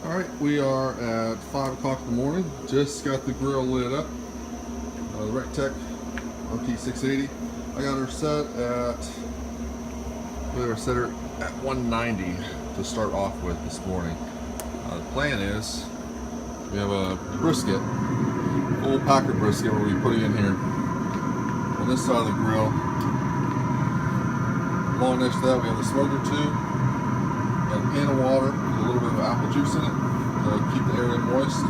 Alright, we are at 5 o'clock in the morning. Just got the grill lit up. The Rec Tec RT-680. I got her set at, at 190 to start off with this morning. The plan is, we have a brisket, full packer brisket we'll be putting in here on this side of the grill. Along next to that we have the smoker tube, got a pan of water with a little bit of apple juice in it to keep the area moist.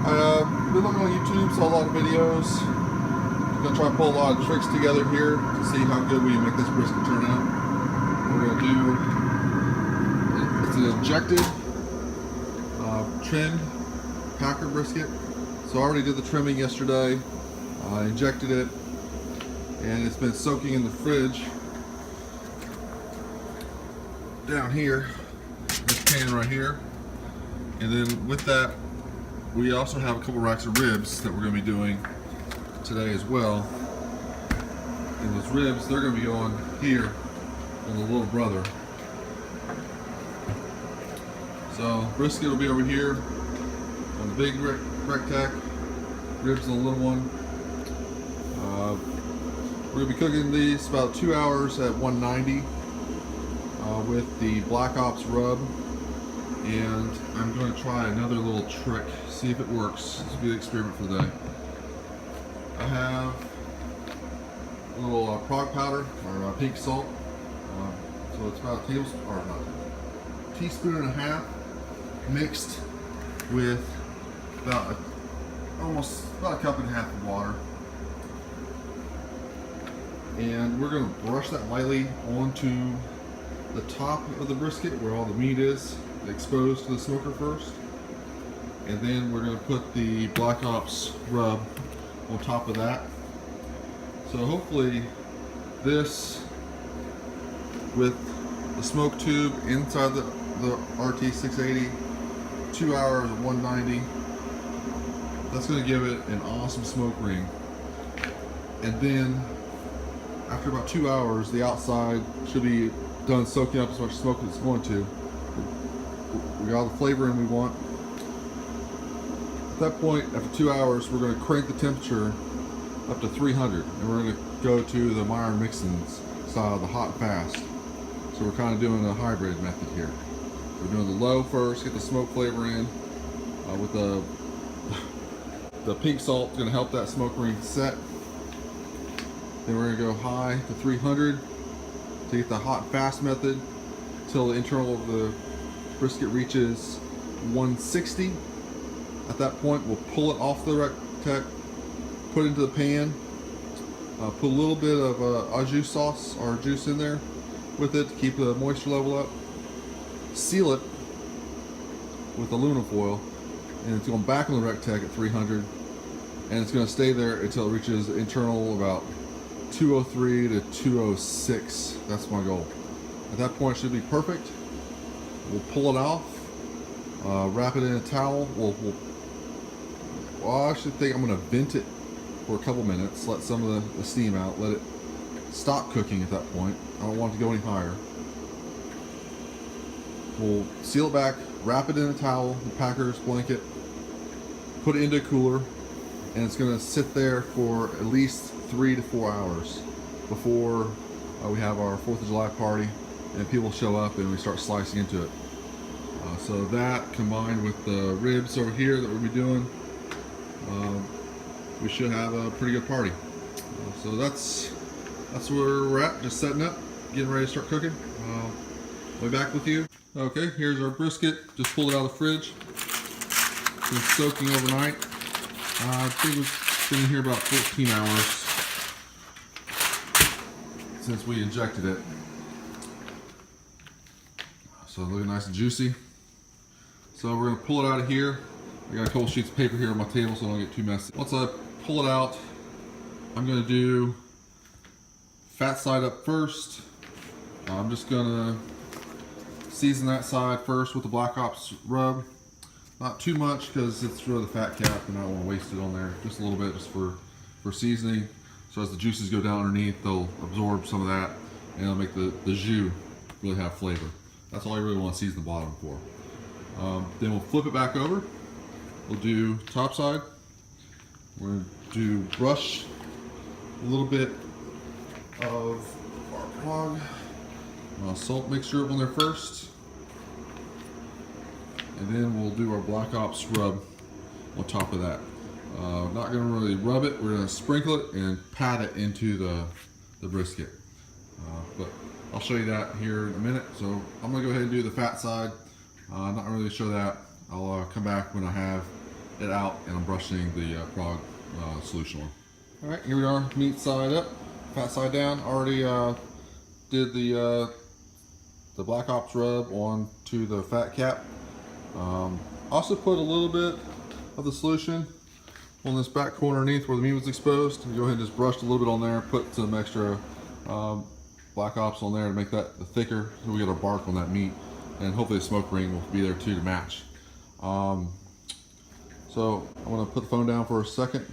I've been looking on YouTube, saw a lot of videos. I'm going to try to pull a lot of tricks together here to see how good we make this brisket turn out. We're going to do, it's an injected, trimmed packer brisket. So I already did the trimming yesterday. I injected it and it's been soaking in the fridge down here, this pan right here. And then with that, we also have a couple racks of ribs that we're going to be doing today as well. And those ribs, they're going to be going here on the little brother. So brisket will be over here on the big Rec Tec, ribs on the little one. We're going to be cooking these about 2 hours at 190 with the Black Ops rub. And I'm going to try another little trick, see if it works. This will be the experiment for the day. I have a little prog powder, or pink salt. So it's about a tablespoon, or not, teaspoon and a half, mixed with about almost about a cup and a half of water. And we're going to brush that lightly onto the top of the brisket where all the meat is exposed to the smoker first, and then we're going to put the Black Ops rub on top of that. So hopefully this, with the smoke tube inside the RT-680, 2 hours at 190, that's going to give it an awesome smoke ring. And then after about 2 hours, the outside should be done soaking up as much smoke as it's going to. We got all the flavoring we want. At that point, after 2 hours, we're going to crank the temperature up to 300, and we're going to go to the Myron mixing style, the hot and fast. So we're kind of doing a hybrid method here. We're doing the low first, get the smoke flavor in. With the pink salt, going to help that smoke ring set. Then we're going to go high to 300 to get the hot and fast method until the internal of the brisket reaches 160. At that point, we'll pull it off the Rec Tec, put it into the pan, put a little bit of au jus sauce or juice in there with it to keep the moisture level up. Seal it with aluminum foil, and it's going back on the Rec Tec at 300, and it's going to stay there until it reaches internal about 203 to 206. That's my goal. At that point, it should be perfect. We'll pull it off, wrap it in a towel. Well, I actually think I'm going to vent it for a couple minutes, let some of the steam out, let it stop cooking at that point. I don't want it to go any higher. We'll seal it back, wrap it in a towel, the packer's blanket, put it into a cooler, and it's going to sit there for at least 3 to 4 hours before we have our 4th of July party and people show up and we start slicing into it. So that, combined with the ribs over here that we'll be doing, we should have a pretty good party. So that's where we're at, just setting up, getting ready to start cooking. I'll be back with you. Okay, here's our brisket. Just pulled it out of the fridge. It's been soaking overnight. I think it's been in here about 14 hours since we injected it. So looking nice and juicy. So we're going to pull it out of here. I got a couple sheets of paper here on my table so I don't get too messy. Once I pull it out, I'm going to do fat side up first. I'm just going to season that side first with the Black Ops rub. Not too much because it's really the fat cap and I don't want to waste it on there. Just a little bit just for seasoning. So as the juices go down underneath, they'll absorb some of that and it'll make the jus really have flavor. That's all I really want to season the bottom for. Then we'll flip it back over. We'll do top side. We're going to do brush a little bit of our prog salt mixture on there first. And then we'll do our Black Ops rub on top of that. Not going to really rub it, we're going to sprinkle it and pat it into the brisket. But I'll show you that here in a minute. So I'm going to go ahead and do the fat side. Not really show that. I'll come back when I have it out and I'm brushing the prog solution on. Alright, here we are, meat side up, fat side down. Already did the Black Ops rub onto the fat cap. Also put a little bit of the solution on this back corner underneath where the meat was exposed. Go ahead and just brush a little bit on there, put some extra Black Ops on there to make that thicker so we get our bark on that meat, and hopefully the smoke ring will be there too to match. So I'm going to put the phone down for a second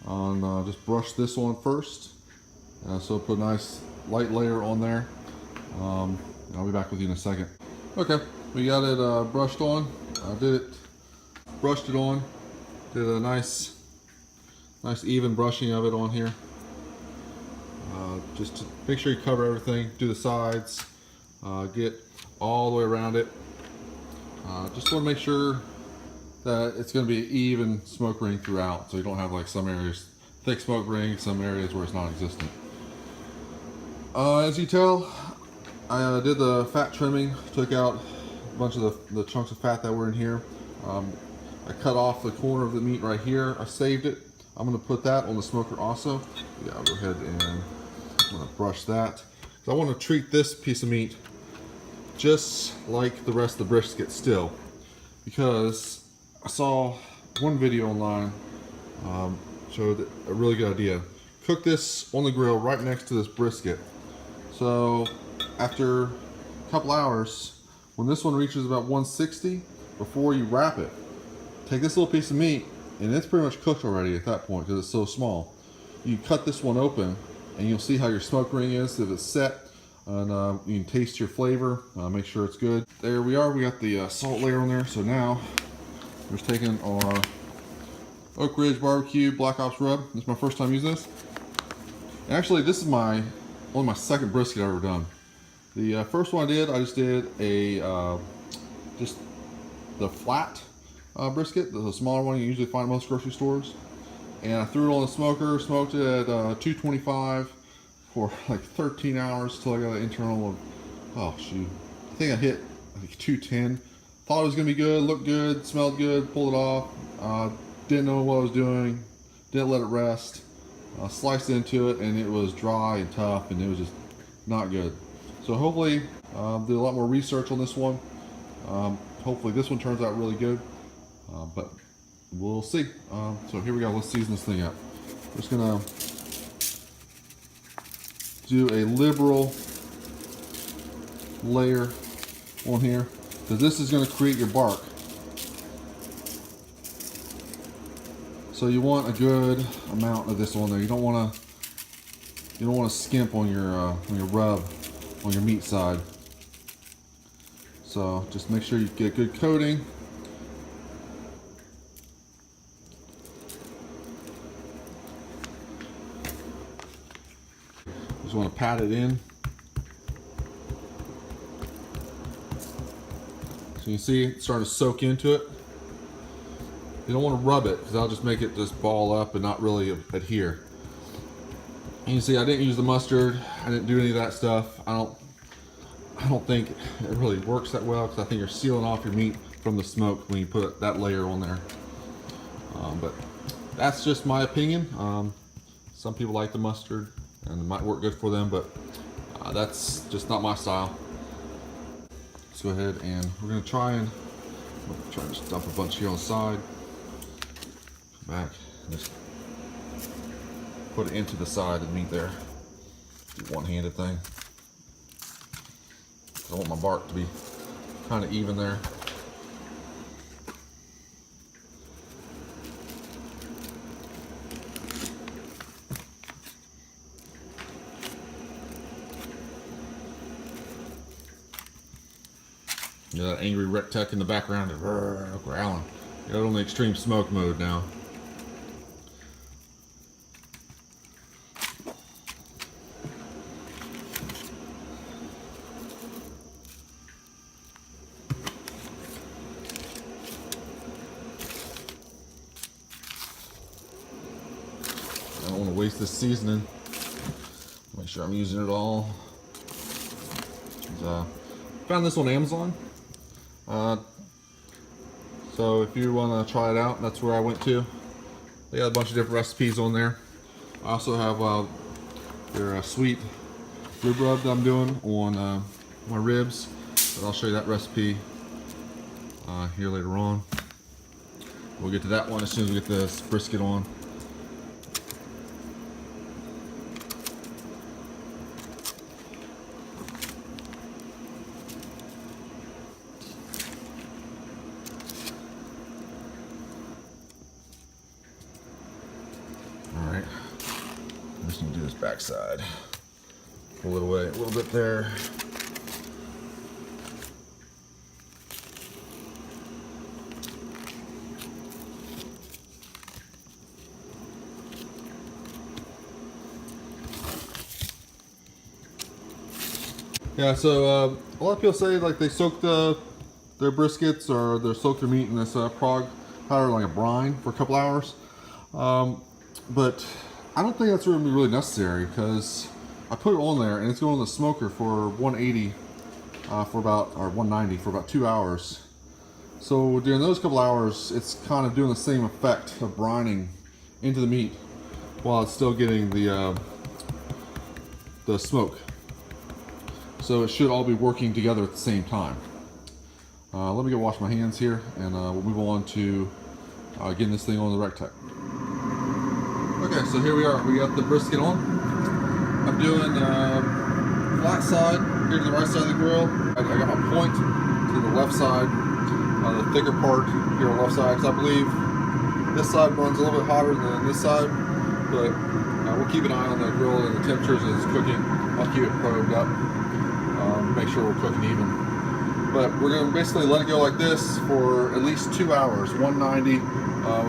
and just brush this one first. So put a nice light layer on there. I'll be back with you in a second. Okay, we got it brushed on. I brushed it on. Did a nice even brushing of it on here. Just to make sure you cover everything, do the sides, get all the way around it. Just want to make sure that it's going to be an even smoke ring throughout, so you don't have like some areas thick smoke ring, some areas where it's non-existent. As you tell, I did the fat trimming, took out a bunch of the chunks of fat that were in here. I cut off the corner of the meat right here. I saved it. I'm going to put that on the smoker also. Yeah, I'll go ahead and I'm going to brush that. So I want to treat this piece of meat just like the rest of the brisket still, because I saw one video online showed a really good idea. Cook this on the grill right next to this brisket. So after a couple hours, when this one reaches about 160, before you wrap it, take this little piece of meat, and it's pretty much cooked already at that point because it's so small. You cut this one open and you'll see how your smoke ring is, if it's set, and you can taste your flavor, make sure it's good. There we are, we got the salt layer on there. So now we're just taking our Oak Ridge Barbecue Black Ops rub. This is my first time using this. And actually, this is only my second brisket I've ever done. The first one I just did a just the flat brisket, the smaller one you usually find at most grocery stores. And I threw it on the smoker, smoked it at 225 for like 13 hours till I got an internal of, oh shoot, I think I hit like 210. Thought it was gonna be good, looked good, smelled good, pulled it off. Didn't know what I was doing, didn't let it rest. Sliced into it and it was dry and tough and it was just not good. So hopefully, did a lot more research on this one. Hopefully this one turns out really good, but we'll see. So here we go, let's season this thing up. We're just gonna do a liberal layer on here, because this is gonna create your bark. So you want a good amount of this on there. You don't want to skimp on your rub on your meat side. So just make sure you get a good coating. Just want to pat it in. So you can see it's starting to soak into it. You don't want to rub it because that'll just make it just ball up and not really adhere. And you see I didn't use the mustard. I didn't do any of that stuff. I don't think it really works that well, because I think you're sealing off your meat from the smoke when you put that layer on there. But that's just my opinion. Some people like the mustard and it might work good for them, but that's just not my style. Let's go ahead and we're going to try and just dump a bunch here on the side. Back and just put it into the side of the meat there. Do one-handed thing. I want my bark to be kind of even there. You know, that angry Rec Tec in the background is growling. Got it on the extreme smoke mode now. I don't want to waste this seasoning. Make sure I'm using it all. Found this on Amazon. So if you want to try it out, that's where I went to. They got a bunch of different recipes on there. I also have their sweet rib rub that I'm doing on my ribs. But I'll show you that recipe here later on. We'll get to that one as soon as we get this brisket on. Alright, I'm just going to do this backside. Pull it away a little bit there. Yeah, so a lot of people say like they soak their briskets or they soak their meat in this prog powder like a brine for a couple hours. But I don't think that's really necessary because I put it on there and it's going in the smoker for 180 for about, or 190 for about 2 hours. So during those couple hours, it's kind of doing the same effect of brining into the meat while it's still getting the smoke. So it should all be working together at the same time. Let me go wash my hands here and we'll move on to getting this thing on the Rec Tec. Okay, so here we are. We got the brisket on. I'm doing flat side here to the right side of the grill. I got my point to the left side, the thicker part here on the left side, because I believe this side runs a little bit hotter than this side, but we'll keep an eye on the grill and the temperatures as it's cooking. I'll keep it probed up, make sure we're cooking even. But we're going to basically let it go like this for at least 2 hours, 190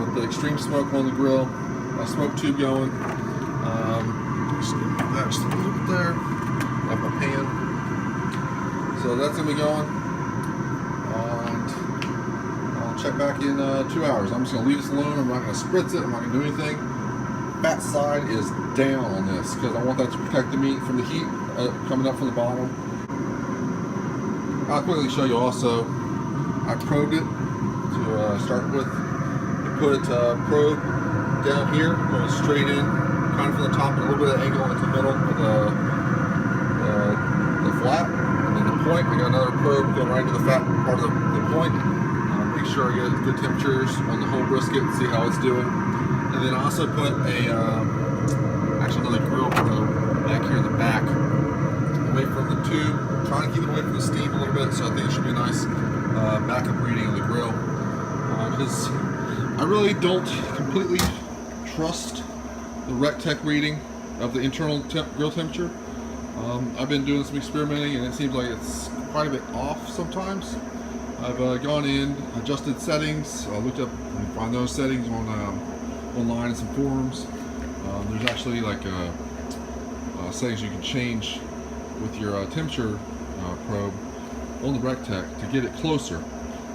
with the extreme smoke on the grill. Smoke tube going. Just a little bit there. Off my pan. So that's gonna be going. And I'll check back in 2 hours. I'm just gonna leave this alone. I'm not gonna spritz it. I'm not gonna do anything. Fat side is down on this because I want that to protect the meat from the heat coming up from the bottom. I'll quickly show you also. I probed it to start with. You put probe down here, going straight in, kind of from the top, and a little bit of angle into the middle of the flat, and then the point. I got another probe going right into the fat part of the point. Make sure I get good temperatures on the whole brisket and see how it's doing. And then I also put actually another grill probe back here in the back, away from the tube. I'm trying to keep it away from the steam a little bit, so I think it should be a nice backup reading of the grill. Because I really don't completely trust the Rec Tec reading of the internal grill temperature. I've been doing some experimenting and it seems like it's quite a bit off sometimes. I've gone in, adjusted settings, looked up and find those settings on online in some forums. There's actually like settings you can change with your temperature probe on the Rec Tec to get it closer.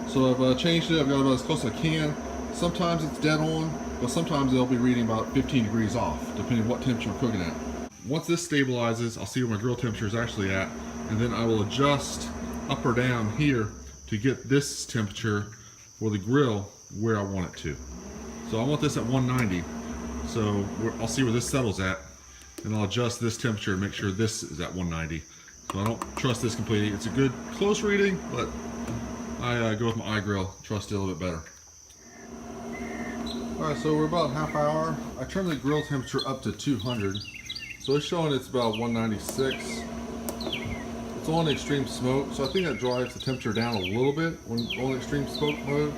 So I've changed it, I've got it about as close as I can. Sometimes it's dead on, but sometimes they'll be reading about 15 degrees off, depending on what temperature I'm cooking at. Once this stabilizes, I'll see where my grill temperature is actually at, and then I will adjust up or down here to get this temperature for the grill where I want it to. So I want this at 190, so I'll see where this settles at, and I'll adjust this temperature and make sure this is at 190. So I don't trust this completely. It's a good close reading, but I go with my iGrill, trust it a little bit better. Alright, so we're about half hour. I turned the grill temperature up to 200. So it's showing it's about 196. It's on extreme smoke, so I think that drives the temperature down a little bit when on extreme smoke mode.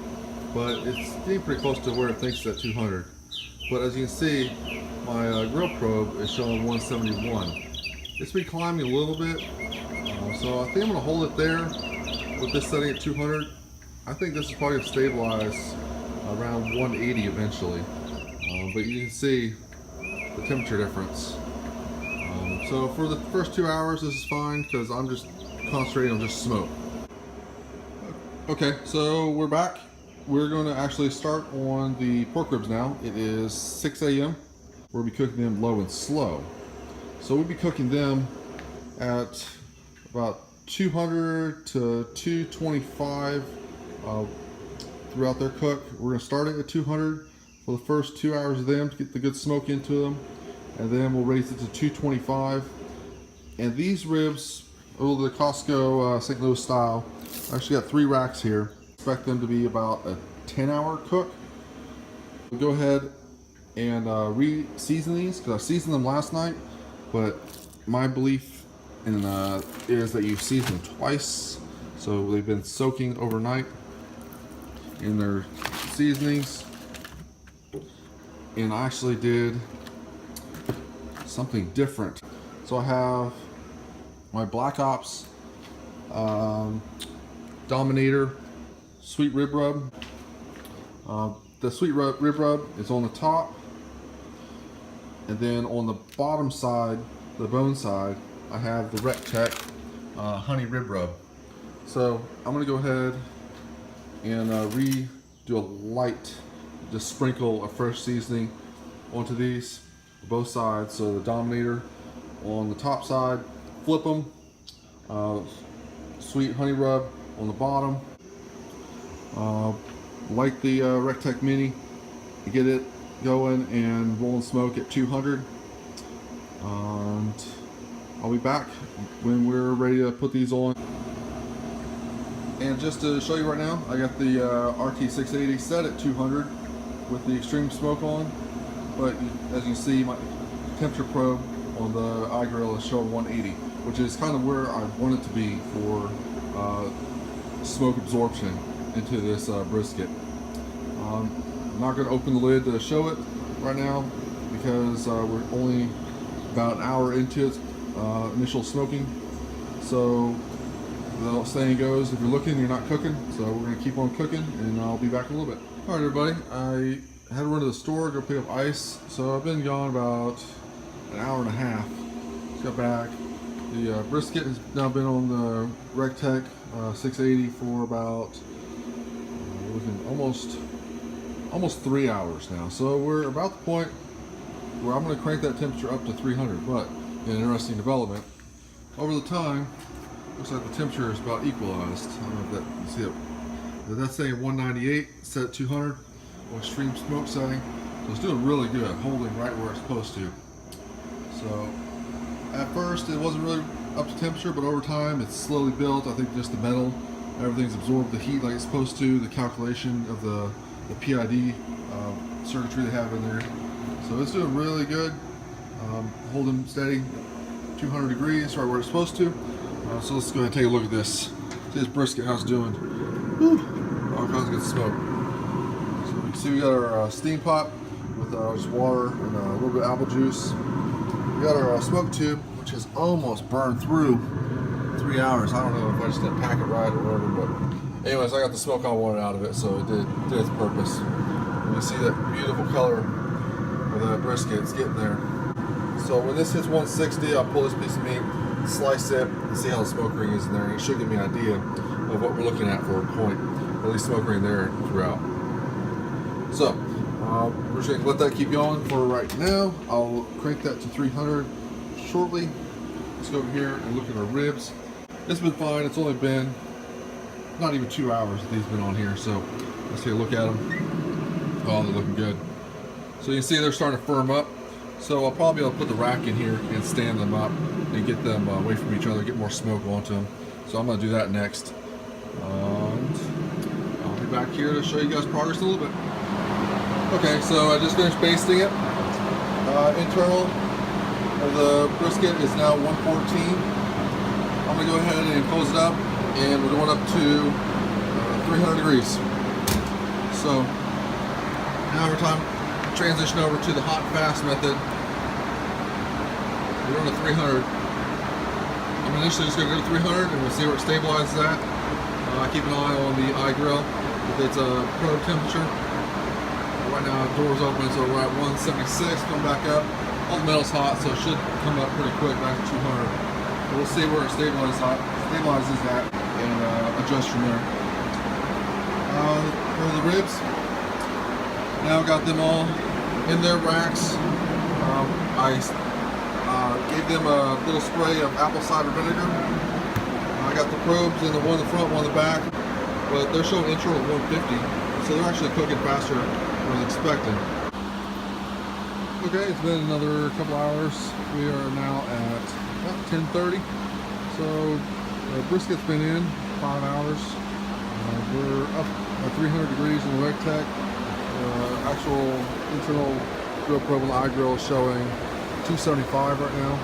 But it's getting pretty close to where it thinks it's at 200. But as you can see, my grill probe is showing 171. It's been climbing a little bit, so I think I'm going to hold it there with this setting at 200, I think this is probably going to stabilize around 180 eventually. But you can see the temperature difference. So for the first 2 hours, this is fine because I'm just concentrating on just smoke. Okay, so we're back. We're going to actually start on the pork ribs now. It is 6 a.m. We'll be cooking them low and slow. So we'll be cooking them at about 200 to 225 throughout their cook. We're going to start it at 200 for the first 2 hours of them to get the good smoke into them. And then we'll raise it to 225. And these ribs, the Costco St. Louis style, I actually got 3 racks here. Expect them to be about a 10-hour cook. We'll go ahead and re-season these because I seasoned them last night, but my belief is that you season them twice. So they've been soaking overnight in their seasonings. And I actually did something different. So I have my Black Ops Dominator sweet rib rub. The sweet rib rub is on the top, and then on the bottom side, the bone side, I have the Rec Tec honey rib rub. So I'm gonna go ahead and do a light, just sprinkle a fresh seasoning onto these, both sides. So the Dominator on the top side, flip them, sweet honey rub on the bottom. Like the Rec Tec Mini, you get it going and rolling smoke at 200. And I'll be back when we're ready to put these on. And just to show you right now, I got the RT-680 set at 200 with the extreme smoke on. But as you see, my temperature probe on the iGrill is showing 180, which is kind of where I want it to be for smoke absorption into this brisket. I'm not going to open the lid to show it right now because we're only about an hour into its initial smoking. So the saying goes, if you're looking, you're not cooking. So we're going to keep on cooking, and I'll be back in a little bit. All right, everybody. I had to run to the store, go pick up ice. So I've been gone about an hour and a half. Just got back. The brisket has now been on the Rec Tec 680 for about almost 3 hours now. So we're about the point where I'm going to crank that temperature up to 300. But an interesting development, over the time, looks like the temperature is about equalized. I don't know if that, you see it. That's saying 198 set at 200 on extreme smoke setting. So it's doing really good, holding right where it's supposed to. So at first it wasn't really up to temperature, but over time it's slowly built. I think just the metal, everything's absorbed the heat like it's supposed to. The calculation of the PID circuitry they have in there. So it's doing really good. Holding steady, 200 degrees, right where it's supposed to. So let's go ahead and take a look at this. See this brisket, how it's doing. Whew. All kinds of good smoke. So you can see we got our steam pot with just water and a little bit of apple juice. We got our smoke tube, which has almost burned through 3 hours. I don't know if I just didn't pack it right or whatever, but anyways, I got the smoke I wanted out of it, so it did its purpose. And you see that beautiful color of the brisket, it's getting there. So when this hits 160, I'll pull this piece of meat, slice it, and see how the smoke ring is in there. And it should give me an idea of what we're looking at for a point, at least smoke ring there throughout. So we're just going to let that keep going for right now. I'll crank that to 300 shortly. Let's go over here and look at our ribs. It's been fine. It's only been not even 2 hours that these have been on here. So let's take a look at them. Oh, they're looking good. So you can see they're starting to firm up. So I'll probably be able to put the rack in here and stand them up and get them away from each other, get more smoke onto them. So I'm going to do that next. And I'll be back here to show you guys progress in a little bit. Okay, so I just finished basting it. Internal of the brisket is now 114. I'm going to go ahead and close it up, and we're going up to 300 degrees. So now every time transition over to the hot and fast method. We're going to 300. I'm initially just going to go to 300 and we'll see where it stabilizes at. Keep an eye on the eye grill if it's a probe temperature. Right now, the door's open, so we're at 176. Come back up. All the metal's hot, so it should come up pretty quick back to 200. But we'll see where it stabilizes at and adjust from there. For the ribs, now got them all in their racks. I gave them a little spray of apple cider vinegar. I got the probes in the one in the front, one in the back, but they're showing internal at 150, so they're actually cooking faster than I was expecting. Okay, it's been another couple hours. We are now at about 10:30. So the brisket's been in 5 hours. We're up at 300 degrees in the Rec Tec. Actual internal grill probe on the eye grill is showing 275 right now.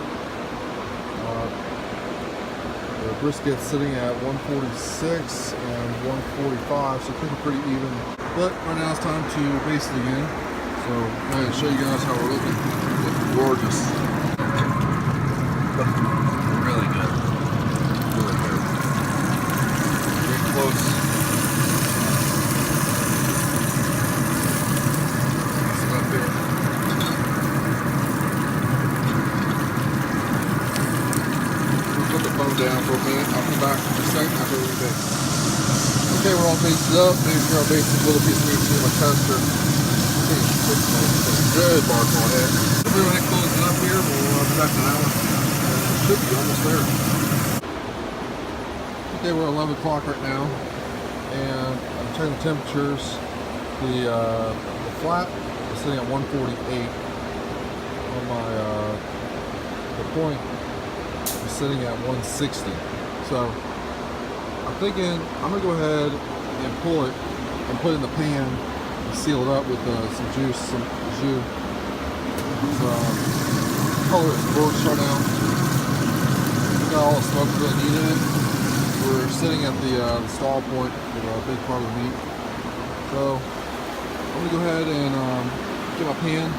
The brisket's sitting at 146 and 145, so cooking pretty even. But right now it's time to baste it again. So I'm going to show you guys how we're looking. Looking gorgeous. Really good. Really good. Getting close. It's up here. We'll put the phone down for a minute. I'll come back in a second after we baste. Okay, we're all basted up. Maybe for our basic little piece of meat to my tester. Good bark on it. We're going to close it up here. We'll be back in an hour. It should be almost there. Okay, we're at 11 o'clock right now, and I'm checking the temperatures. The flat is sitting at 148. On my the point is sitting at 160. So I'm thinking I'm gonna go ahead and pull it and put it in the pan. Seal it up with some juice, some jus. Color is gorgeous right now. Got all the smoke we really need in it. We're sitting at the stall point for a big part of the meat. So I'm gonna go ahead and get my pan,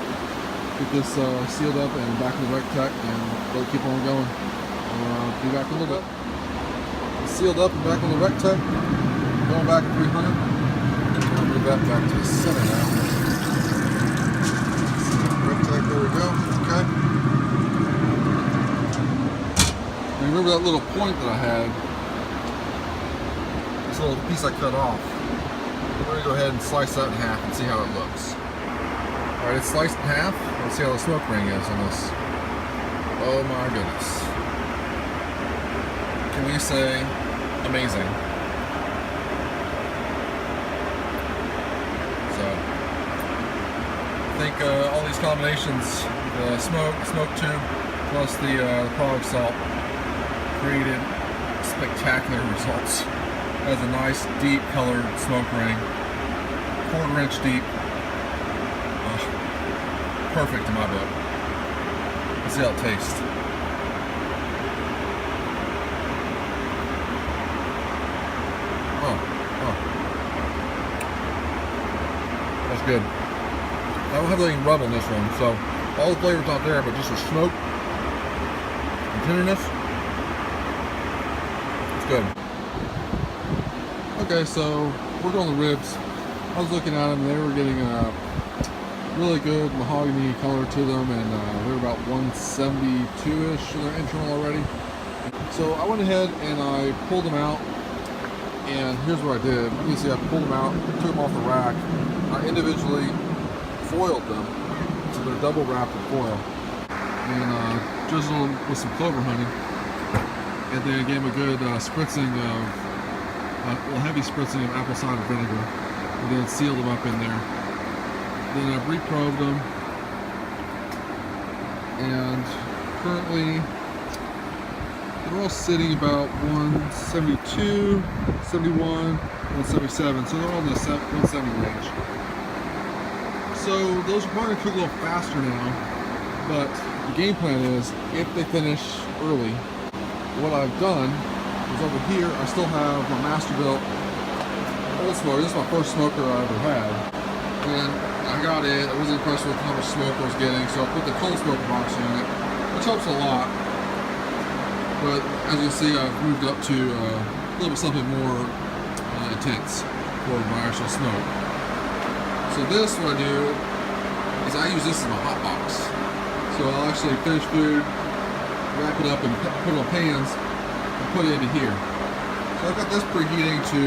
get this sealed up and back in the Rec Tec, and let it keep on going. Be back in a little bit. It's sealed up and back on the Rec Tec, going back to 300. Move that back to the center now. Rec Tec, there we go. Okay. And remember that little point that I had? This little piece I cut off. We're going to go ahead and slice that in half and see how it looks. Alright, it's sliced in half. Let's see how the smoke ring is on this. Oh my goodness. Can we say amazing? I think all these combinations, the smoke tube, plus the product salt, created spectacular results. It has a nice deep colored smoke ring, 1/4 inch deep. Perfect in my book. Let's see how it tastes. That's good. I don't have anything rub on this one, so all the flavor's not there, but just the smoke and tenderness. It's good. Okay, so we're doing the ribs. I was looking at them, and they were getting a really good mahogany color to them, and they're about 172-ish to their internal already. So I went ahead and I pulled them out, and here's what I did. You can see I pulled them out, took them off the rack. I individually foiled them, so they're double wrapped in foil, and drizzled them with some clover honey, and then gave them a good spritzing of, heavy spritzing of apple cider vinegar, and then sealed them up in there. Then I've reprobed them, and currently they're all sitting about 172, 71, 177, so they're all in the 170 range. So those are probably going to cook a little faster now, but the game plan is, if they finish early, what I've done is over here, I still have my Masterbuilt old smoker. This is my first smoker I ever had, and I got it. I wasn't impressed with how much smoke I was getting, so I put the cold smoker box in it, which helps a lot. But as you can see, I've moved up to a little bit something more intense for my actual smoke. So this, what I do is I use this as my hot box. So I'll actually finish food, wrap it up and put it on pans and put it into here. So I've got this preheating to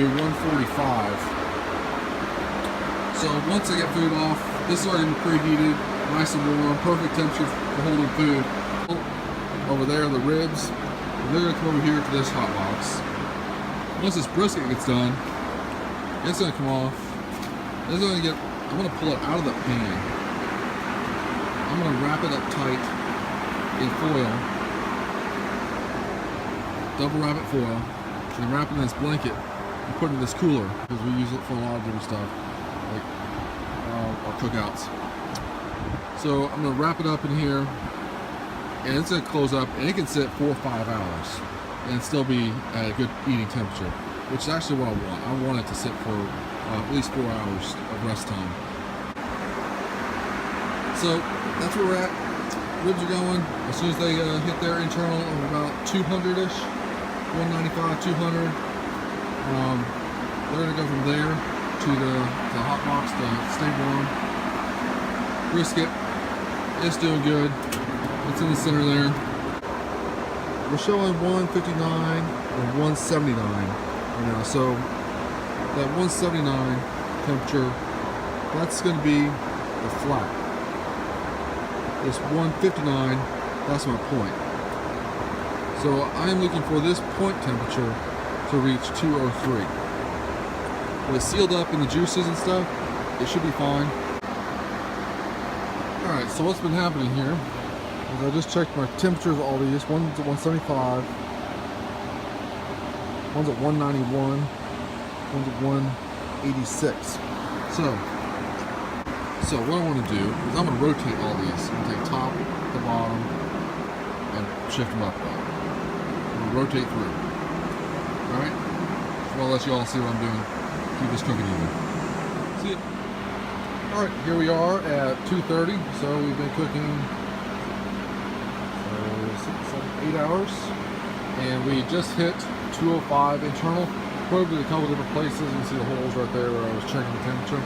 145. So once I get food off, this is already preheated, nice and warm, perfect temperature for holding food. Over there, the ribs, they're gonna come over here to this hot box. Once this brisket gets done, it's gonna come off. I'm gonna pull it out of the pan. I'm gonna wrap it up tight in foil, double wrap it foil, and wrap it in this blanket and put it in this cooler because we use it for a lot of different stuff, like our cookouts. So I'm gonna wrap it up in here, and it's gonna close up, and it can sit 4 or 5 hours and still be at a good eating temperature, which is actually what I want. I want it to sit for at least 4 hours of rest time. So that's where we're at. Ribs are going. As soon as they hit their internal of about 200-ish, 195, 200, they're gonna go from there to the hot box to stay warm. Brisket is doing good. It's in the center there. We're showing 159 and 179 right now. So that 179 temperature, that's going to be the flat. This 159, that's my point. So I am looking for this point temperature to reach 203. When it's sealed up in the juices and stuff, it should be fine. Alright, so what's been happening here is I just checked my temperatures of all these. One's at 175, one's at 191, one's at 186. So what I want to do is I'm going to rotate all these. I'm going to take top to bottom and shift them up. I'm going to rotate through. Alright? So I'll let you all see what I'm doing. Keep this cooking even. See it? Alright, here we are at 2:30. So we've been cooking 8 hours. And we just hit 205 internal. Probed it a couple different places. You can see the holes right there where I was checking the temperature.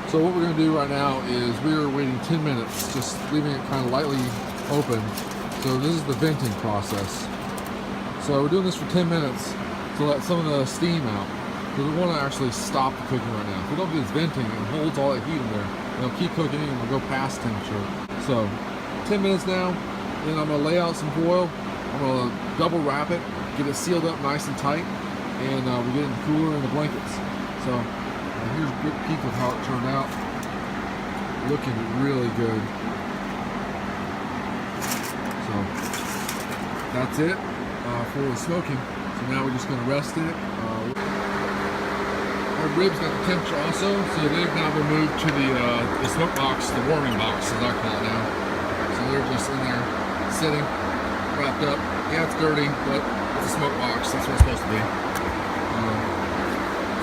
So what we're going to do right now is we're waiting 10 minutes, just leaving it kind of lightly open. So this is the venting process. So we're doing this for 10 minutes to let some of the steam out. Because we want to actually stop the cooking right now. If we don't do this venting, it holds all that heat in there. And it'll keep cooking and it'll go past temperature. So 10 minutes now, then I'm going to lay out some foil. I'm going to double wrap it, get it sealed up nice and tight, and we get it in the cooler and the blankets. So here's a good peek of how it turned out. Looking really good. So that's it for the smoking. So now we're just going to rest it. Our ribs got the temperature also, so they've now been moved to the smoke box, the warming box as I call it now. So they're just in there sitting, wrapped up. Yeah, it's dirty, but it's a smoke box. That's what it's supposed to be.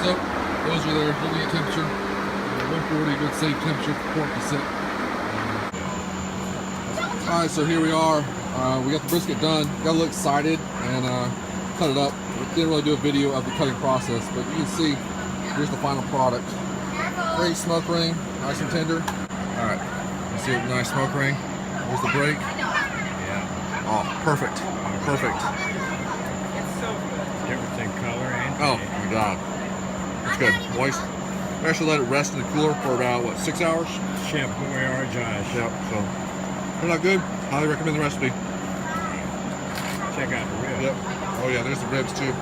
So those are there holding at temperature. 140, good safe temperature for pork to sit. Alright, so here we are. We got the brisket done. Got a little excited and cut it up. Didn't really do a video of the cutting process, but you can see here's the final product. Great smoke ring, nice and tender. Alright, you see a nice smoke ring. Here's the break. Yeah. Oh, perfect. Perfect. It's so good. Difference in color and oh my god. It's good. Moist. We actually let it rest in the cooler for about, what, 6 hours? Shampoo or Josh. Yep, so they're not good. Highly recommend the recipe. Check out the ribs. Yep. Oh yeah, there's the ribs too.